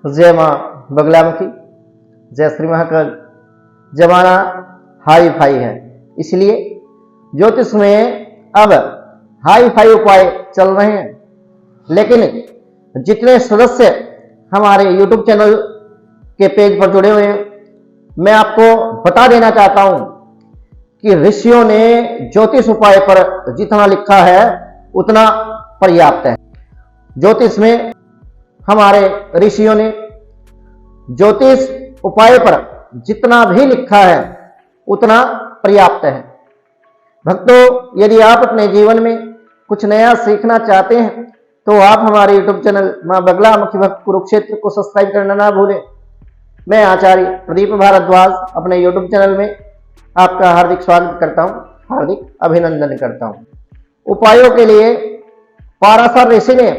जय माँ बगलामुखी, जय श्री महाकाल। जमाना हाई फाई है, इसलिए ज्योतिष में अब हाई फाई उपाय चल रहे हैं। लेकिन जितने सदस्य हमारे YouTube चैनल के पेज पर जुड़े हुए हैं, मैं आपको बता देना चाहता हूं कि ऋषियों ने ज्योतिष उपाय पर जितना लिखा है उतना पर्याप्त है। ज्योतिष में हमारे ऋषियों ने ज्योतिष उपाय पर जितना भी लिखा है उतना पर्याप्त है। भक्तों, यदि आप अपने जीवन में कुछ नया सीखना चाहते हैं तो आप हमारे YouTube चैनल मां बगलामुखी भक्त कुरुक्षेत्र को सब्सक्राइब करना ना भूलें। मैं आचार्य प्रदीप भारद्वाज अपने YouTube चैनल में आपका हार्दिक स्वागत करता हूं, हार्दिक अभिनंदन करता हूं। उपायों के लिए पाराशर ऋषि ने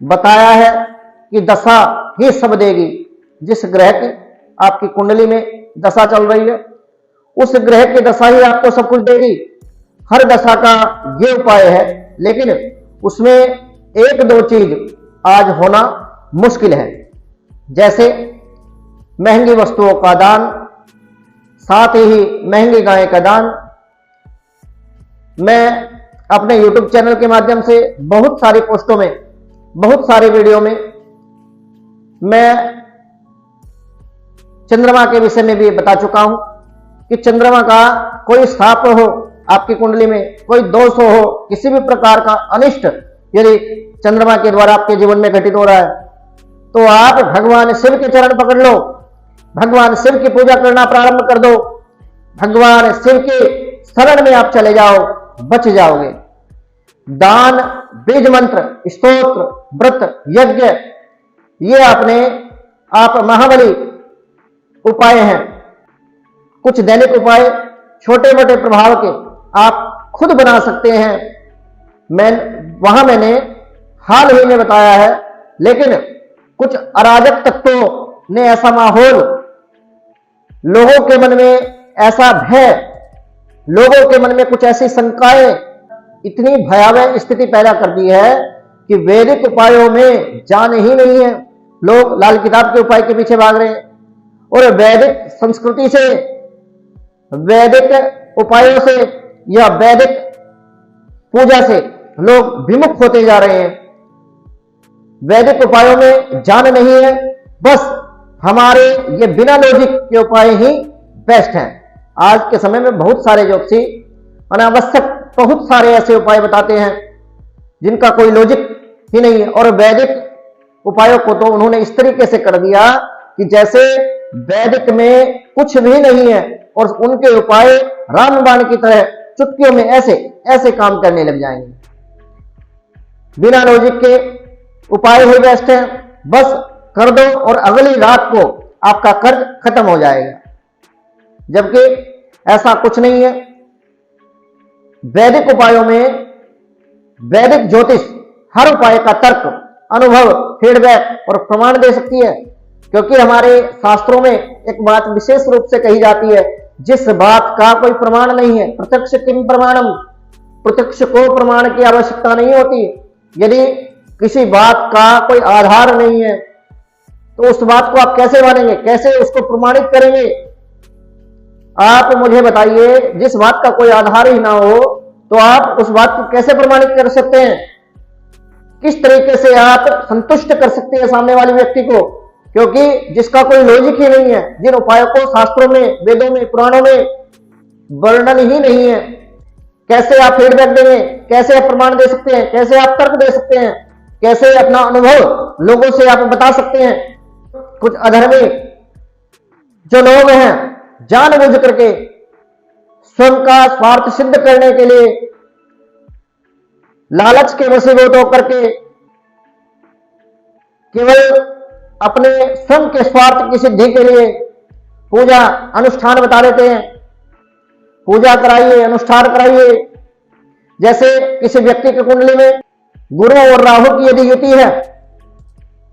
बताया है कि दशा ही सब देगी। जिस ग्रह की आपकी कुंडली में दशा चल रही है उस ग्रह की दशा ही आपको सब कुछ देगी। हर दशा का ये उपाय है, लेकिन उसमें एक दो चीज आज होना मुश्किल है, जैसे महंगी वस्तुओं का दान, साथ ही महंगी गाय का दान। मैं अपने YouTube चैनल के माध्यम से बहुत सारी पोस्टों में, बहुत सारे वीडियो में मैं चंद्रमा के विषय में भी बता चुका हूं कि चंद्रमा का कोई श्राप हो आपकी कुंडली में, कोई दोष हो, किसी भी प्रकार का अनिष्ट यदि चंद्रमा के द्वारा आपके जीवन में घटित हो रहा है तो आप भगवान शिव के चरण पकड़ लो, भगवान शिव की पूजा करना प्रारंभ कर दो, भगवान शिव के शरण में आप चले जाओ, बच जाओगे। दान, बीज मंत्र, स्तोत्र, व्रत, यज्ञ, ये अपने आप महाबली उपाय हैं। कुछ दैनिक उपाय छोटे मोटे प्रभाव के आप खुद बना सकते हैं। मैंने हाल ही में बताया है, लेकिन कुछ अराजक तत्वों ने ऐसा माहौल, लोगों के मन में ऐसा भय, लोगों के मन में कुछ ऐसी शंकाएं, इतनी भयावह स्थिति पैदा कर दी है कि वैदिक उपायों में जान ही नहीं है। लोग लाल किताब के उपाय के पीछे भाग रहे हैं और वैदिक संस्कृति से, वैदिक उपायों से या वैदिक पूजा से लोग विमुख होते जा रहे हैं। वैदिक उपायों में जान नहीं है, बस हमारे ये बिना लॉजिक के उपाय ही बेस्ट हैं। आज के समय में बहुत सारे ज्योतिषी अनावश्यक बहुत सारे ऐसे उपाय बताते हैं जिनका कोई लॉजिक ही नहीं है, और वैदिक उपायों को तो उन्होंने इस तरीके से कर दिया कि जैसे वैदिक में कुछ भी नहीं है और उनके उपाय रामबाण की तरह चुटकियों में ऐसे ऐसे काम करने लग जाएंगे। बिना लॉजिक के उपाय ही बेस्ट है, बस कर दो और अगली रात को आपका कर्ज खत्म हो जाएगा, जबकि ऐसा कुछ नहीं है। वैदिक उपायों में वैदिक ज्योतिष हर उपाय का तर्क, अनुभव, फीडबैक और प्रमाण दे सकती है, क्योंकि हमारे शास्त्रों में एक बात विशेष रूप से कही जाती है, जिस बात का कोई प्रमाण नहीं है, प्रत्यक्ष किम प्रमाणम, प्रत्यक्ष को प्रमाण की आवश्यकता नहीं होती। यदि किसी बात का कोई आधार नहीं है तो उस बात को आप कैसे मानेंगे, कैसे उसको प्रमाणित करेंगे? आप मुझे बताइए, जिस बात का कोई आधार ही ना हो तो आप उस बात को कैसे प्रमाणित कर सकते हैं? किस तरीके से आप संतुष्ट कर सकते हैं सामने वाले व्यक्ति को? क्योंकि जिसका कोई लॉजिक ही नहीं है, जिन उपायों को शास्त्रों में, वेदों में, पुराणों में वर्णन ही नहीं है, कैसे आप फीडबैक देंगे, कैसे आप प्रमाण दे सकते हैं, कैसे आप तर्क दे सकते हैं, कैसे अपना अनुभव लोगों से आप बता सकते हैं? कुछ अधर्मी जो लोग हैं, जानबूझ करके स्वयं का स्वार्थ सिद्ध करने के लिए लालच के वशीभूत होकर के केवल अपने स्वयं के स्वार्थ की सिद्धि के लिए पूजा अनुष्ठान बता देते हैं। पूजा कराइए, अनुष्ठान कराइए। जैसे किसी व्यक्ति की कुंडली में गुरु और राहु की यदि युति है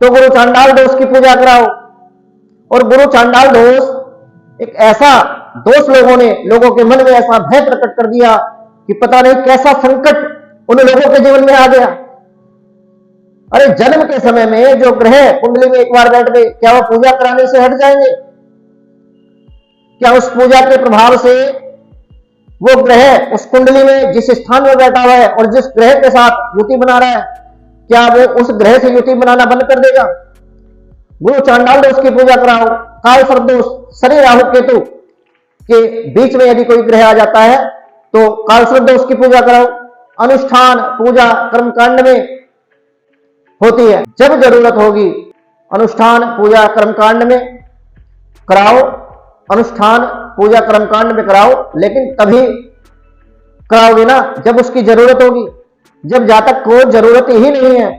तो गुरु चांडाल दोष की पूजा कराओ। और गुरु चांडाल दोष एक ऐसा दोष लोगों के मन में ऐसा भय प्रकट कर दिया कि पता नहीं कैसा संकट उन लोगों के जीवन में आ गया। अरे जन्म के समय में जो ग्रह कुंडली में एक बार बैठ गए, क्या वो पूजा कराने से हट जाएंगे? क्या उस पूजा के प्रभाव से वो ग्रह उस कुंडली में जिस स्थान में बैठा हुआ है और जिस ग्रह के साथ युति बना रहा है, क्या वो उस ग्रह से युति बनाना बंद कर देगा? गुरु चांडाल दोष की पूजा कराओ, काल सर्प दोष, शनि राहु केतु के बीच में यदि कोई ग्रह आ जाता है तो काल सर्प दोष की पूजा कराओ। अनुष्ठान पूजा कर्मकांड में होती है, जब जरूरत होगी अनुष्ठान पूजा कर्मकांड में कराओ, अनुष्ठान पूजा कर्मकांड में कराओ, लेकिन तभी कराओगे ना जब उसकी जरूरत होगी। जब जातक को जरूरत ही नहीं है,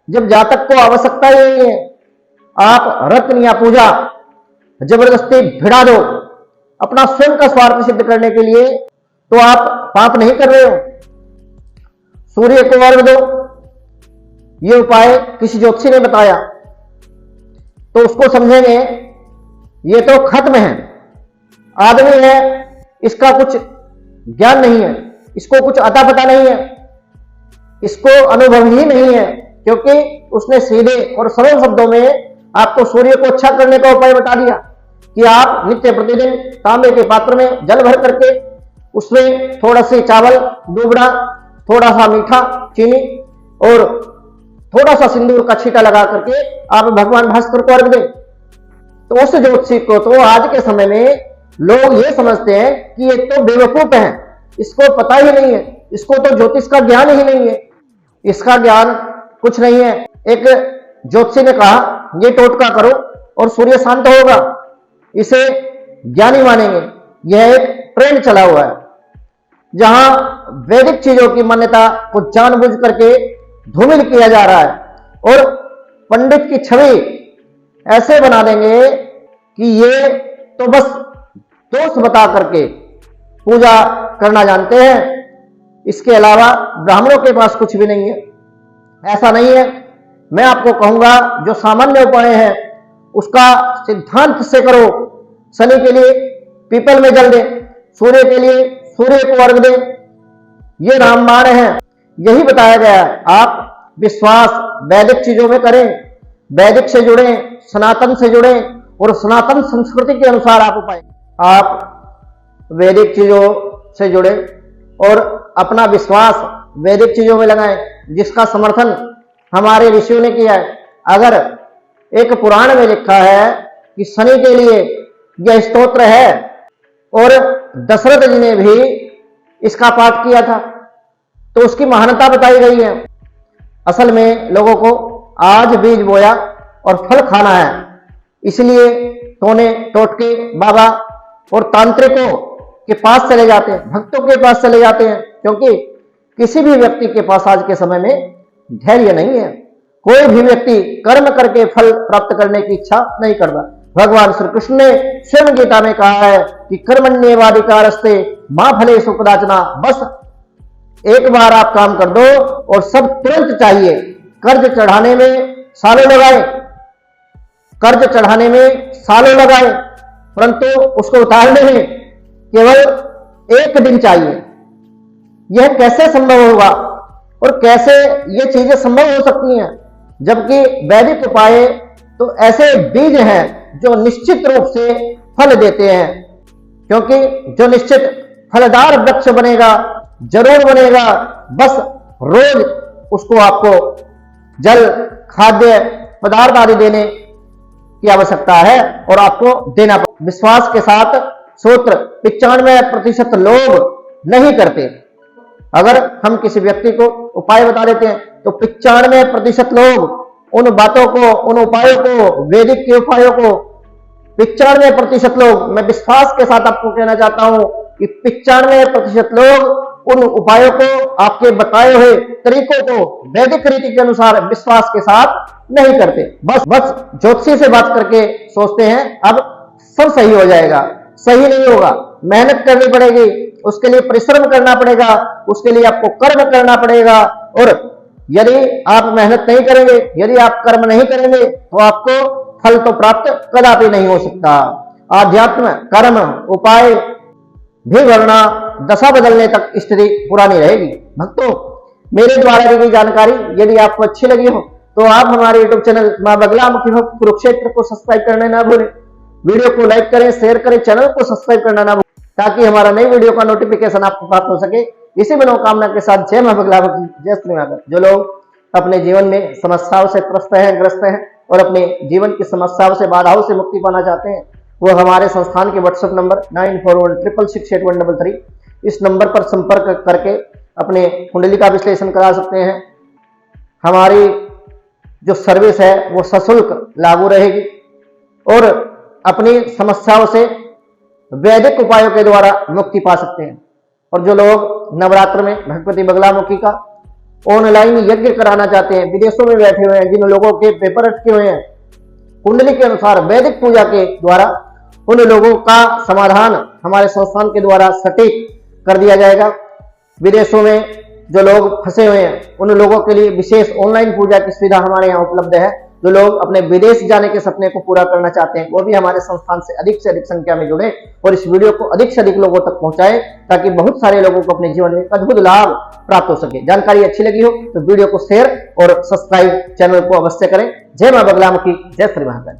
जब जातक को आवश्यकता ही नहीं है, आप रत्न या पूजा जबरदस्ती भिड़ा दो अपना स्वयं का स्वार्थ सिद्ध करने के लिए, तो आप पाप नहीं कर रहे हो। सूर्य को अर्घ दो, ये उपाय किसी ज्योतिषी ने बताया तो उसको समझेंगे ये तो खत्म है, आदमी है, इसका कुछ ज्ञान नहीं है, इसको कुछ अता पता नहीं है, इसको अनुभव ही नहीं है, क्योंकि उसने सीधे और सरल शब्दों में आपको सूर्य को अच्छा करने का उपाय बता दिया कि आप नित्य प्रतिदिन तांबे के पात्र में जल भर करके उसमें थोड़ा सी चावल डूबना, थोड़ा सा मीठा चीनी और थोड़ा सा सिंदूर का छींटा लगा करके आप भगवान भास्कर को अर्घ दें। तो उस ज्योतिषी को तो आज के समय में लोग ये समझते हैं कि ये तो बेवकूफ है, इसको पता ही नहीं है, इसको तो ज्योतिष का ज्ञान ही नहीं है। इसका ज्ञान कुछ नहीं है। एक ज्योतिषी ने कहा ये टोटका करो और सूर्य शांत होगा, इसे ज्ञानी मानेंगे। यह एक ट्रेंड चला हुआ है जहां वैदिक चीजों की मान्यता को जानबूझ करके धूमिल किया जा रहा है और पंडित की छवि ऐसे बना देंगे कि ये तो बस दोष बता करके पूजा करना जानते हैं, इसके अलावा ब्राह्मणों के पास कुछ भी नहीं है। ऐसा नहीं है। मैं आपको कहूंगा जो सामान्य उपाय है उसका सिद्धांत से करो। शनि के लिए पीपल में जल दें, सूर्य के लिए सूर्य को अर्घ दें, ये रामबाण है, यही बताया गया है। आप विश्वास वैदिक चीजों में करें, वैदिक से जुड़ें, सनातन से जुड़ें और सनातन संस्कृति के अनुसार आप उपाय, आप वैदिक चीजों से जुड़े और अपना विश्वास वैदिक चीजों में लगाएं जिसका समर्थन हमारे ऋषियों ने किया है। अगर एक पुराण में लिखा है कि शनि के लिए यह स्तोत्र है और दशरथ जी ने भी इसका पाठ किया था तो उसकी महानता बताई गई है। असल में लोगों को आज बीज बोया और फल खाना है, इसलिए टोने टोटके बाबा और तांत्रिकों के पास चले जाते हैं, भक्तों के पास चले जाते हैं, क्योंकि किसी भी व्यक्ति के पास आज के समय में धैर्य नहीं है। कोई भी व्यक्ति कर्म करके फल प्राप्त करने की इच्छा नहीं करता। भगवान श्री कृष्ण ने स्वयं गीता में कहा है कि कर्मण्येवाधिकारस्ते मां फलेषु कदाचन, बस एक बार आप काम कर दो और सब तुरंत चाहिए। कर्ज चढ़ाने में सालों लगाए, कर्ज चढ़ाने में सालों लगाए, परंतु उसको उतारने में केवल एक दिन चाहिए। यह कैसे संभव होगा और कैसे ये चीजें संभव हो सकती हैं, जबकि वैदिक उपाय तो ऐसे बीज हैं जो निश्चित रूप से फल देते हैं, क्योंकि जो निश्चित फलदार वृक्ष बनेगा जरूर बनेगा, बस रोज उसको आपको जल खाद्य पदार्थ आदि देने की आवश्यकता है और आपको देना पड़ेगा। विश्वास के साथ सूत्र 95% लोग नहीं करते। अगर हम किसी व्यक्ति को उपाय बता देते हैं तो 95% लोग उन बातों को, उन उपायों को, वैदिक के उपायों को 95% लोग, मैं विश्वास के साथ आपको कहना चाहता हूं कि 95% लोग उन उपायों को, आपके बताए हुए तरीकों को वैदिक रीति के अनुसार विश्वास के साथ नहीं करते। बस ज्योतिषी से बात करके सोचते हैं अब सब सही हो जाएगा। सही नहीं होगा, मेहनत करनी पड़ेगी, उसके लिए परिश्रम करना पड़ेगा, उसके लिए आपको कर्म करना पड़ेगा। और यदि आप मेहनत नहीं करेंगे, यदि आप कर्म नहीं करेंगे तो आपको फल तो प्राप्त कदापि नहीं हो सकता। आध्यात्म, कर्म, उपाय भी करना दशा बदलने तक स्थिति पुरानी रहेगी। भक्तों, मेरे द्वारा दी गई जानकारी यदि आपको अच्छी लगी हो तो आप हमारे यूट्यूब चैनल मां बगलामुखी भक्त कुरुक्षेत्र को सब्सक्राइब करना ना भूलें। वीडियो को लाइक करें, शेयर करें, चैनल को सब्सक्राइब करना ना भूलें ताकि हमारा नई वीडियो का नोटिफिकेशन आपको प्राप्त हो सके। इसी मनोकामना के साथ जय मां बगलामुखी, जय श्री माता। जो लोग अपने जीवन में समस्याओं से त्रस्त हैं, ग्रस्त हैं और अपने जीवन की समस्याओं से, बाधाओं से मुक्ति पाना चाहते हैं, वो हमारे संस्थान के व्हाट्सएप नंबर 9416668133 इस नंबर पर संपर्क करके अपने कुंडली का विश्लेषण करा सकते हैं। हमारी जो सर्विस है वो सशुल्क लागू रहेगी और अपनी समस्याओं से वैदिक उपायों के द्वारा मुक्ति पा सकते हैं। और जो लोग नवरात्र में भगवती बगलामुखी का ऑनलाइन यज्ञ कराना चाहते हैं, विदेशों में बैठे हुए हैं, जिन लोगों के पेपर अटके हुए हैं, कुंडली के अनुसार वैदिक पूजा के द्वारा उन लोगों का समाधान हमारे संस्थान के द्वारा सटीक कर दिया जाएगा। विदेशों में जो लोग फंसे हुए हैं उन लोगों के लिए विशेष ऑनलाइन पूजा की सुविधा हमारे यहाँ उपलब्ध है। जो लोग अपने विदेश जाने के सपने को पूरा करना चाहते हैं वो भी हमारे संस्थान से अधिक संख्या में जुड़े और इस वीडियो को अधिक से अधिक लोगों तक पहुंचाएं ताकि बहुत सारे लोगों को अपने जीवन में अद्भुत लाभ प्राप्त हो सके। जानकारी अच्छी लगी हो तो वीडियो को शेयर और सब्सक्राइब चैनल को अवश्य करें। जय मां बगलामुखी, जय श्री महाकाल।